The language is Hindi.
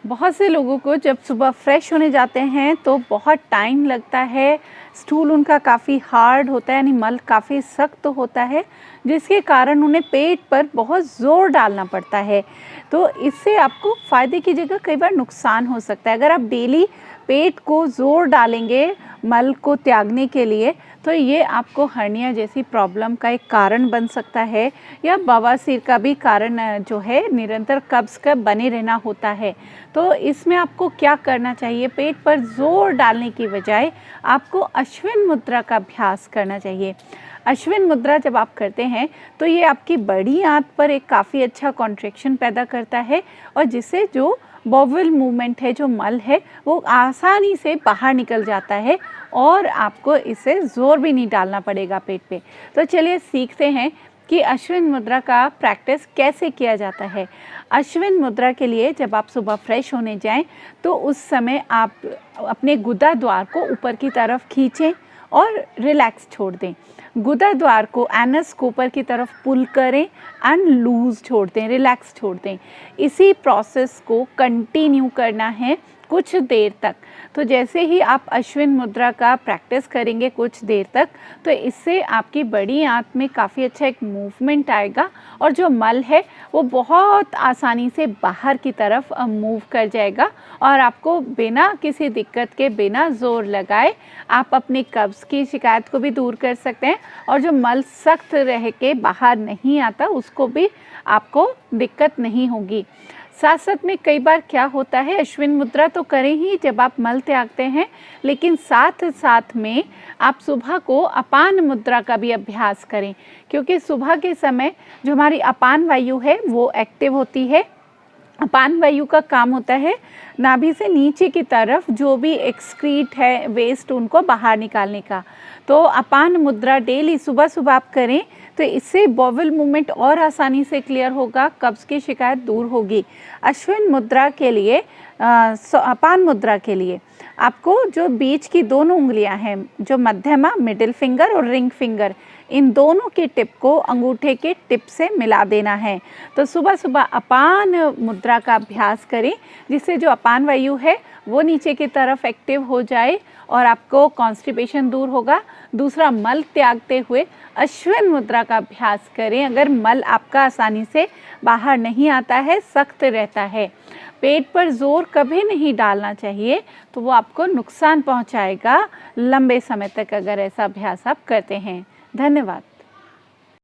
बहुत से लोगों को जब सुबह फ्रेश होने जाते हैं तो बहुत टाइम लगता है, स्टूल उनका काफ़ी हार्ड होता है, यानी मल काफ़ी सख्त होता है, जिसके कारण उन्हें पेट पर बहुत ज़ोर डालना पड़ता है। तो इससे आपको फ़ायदे की जगह कई बार नुकसान हो सकता है। अगर आप डेली पेट को ज़ोर डालेंगे मल को त्यागने के लिए, तो ये आपको हर्निया जैसी प्रॉब्लम का एक कारण बन सकता है, या बवासीर का भी कारण जो है, निरंतर कब्ज़ का बने रहना होता है। तो इसमें आपको क्या करना चाहिए, पेट पर ज़ोर डालने की बजाय आपको अश्विन मुद्रा का अभ्यास करना चाहिए। अश्विन मुद्रा जब आप करते हैं तो ये आपकी बड़ी आंत पर एक काफ़ी अच्छा कॉन्ट्रैक्शन पैदा करता है, और जिससे जो बॉवल मूवमेंट है, जो मल है, वो आसानी से बाहर निकल जाता है और आपको इसे ज़ोर भी नहीं डालना पड़ेगा पेट पे। तो चलिए सीखते हैं कि अश्विन मुद्रा का प्रैक्टिस कैसे किया जाता है। अश्विन मुद्रा के लिए जब आप सुबह फ्रेश होने जाएं तो उस समय आप अपने गुदा द्वार को ऊपर की तरफ खींचें और रिलैक्स छोड़ दें। गुदा द्वार को एनस को ऊपर की तरफ पुल करें एंड लूज़ छोड़ दें, रिलैक्स छोड़ दें। इसी प्रोसेस को कंटिन्यू करना है कुछ देर तक। तो जैसे ही आप अश्विन मुद्रा का प्रैक्टिस करेंगे कुछ देर तक, तो इससे आपकी बड़ी आंत में काफ़ी अच्छा एक मूवमेंट आएगा, और जो मल है वो बहुत आसानी से बाहर की तरफ मूव कर जाएगा, और आपको बिना किसी दिक्कत के, बिना ज़ोर लगाए आप अपनी कब्ज़ की शिकायत को भी दूर कर सकते हैं, और जो मल सख्त रह के बाहर नहीं आता उसको भी आपको दिक्कत नहीं होगी। साथ साथ में कई बार क्या होता है, अश्विन मुद्रा तो करें ही जब आप मल त्यागते हैं, लेकिन साथ साथ में आप सुबह को अपान मुद्रा का भी अभ्यास करें, क्योंकि सुबह के समय जो हमारी अपान वायु है वो एक्टिव होती है। अपान वायु का काम होता है नाभि से नीचे की तरफ जो भी एक्सक्रीट है, वेस्ट, उनको बाहर निकालने का। तो अपान मुद्रा डेली सुबह सुबह आप करें तो इससे बॉवल मूवमेंट और आसानी से क्लियर होगा, कब्ज़ की शिकायत दूर होगी। अश्विन मुद्रा के लिए, अपान मुद्रा के लिए आपको जो बीच की दोनों उंगलियां हैं, जो मध्यमा, मिडिल फिंगर और रिंग फिंगर, इन दोनों के टिप को अंगूठे के टिप से मिला देना है। तो सुबह सुबह अपान मुद्रा का अभ्यास करें, जिससे जो अपान वायु है वो नीचे की तरफ एक्टिव हो जाए और आपको कॉन्स्टिपेशन दूर होगा। दूसरा, मल त्यागते हुए अश्विन मुद्रा का अभ्यास करें। अगर मल आपका आसानी से बाहर नहीं आता है, सख्त रहता है, पेट पर ज़ोर कभी नहीं डालना चाहिए, तो वो आपको नुकसान पहुंचाएगा लंबे समय तक, अगर ऐसा अभ्यास आप करते हैं। धन्यवाद।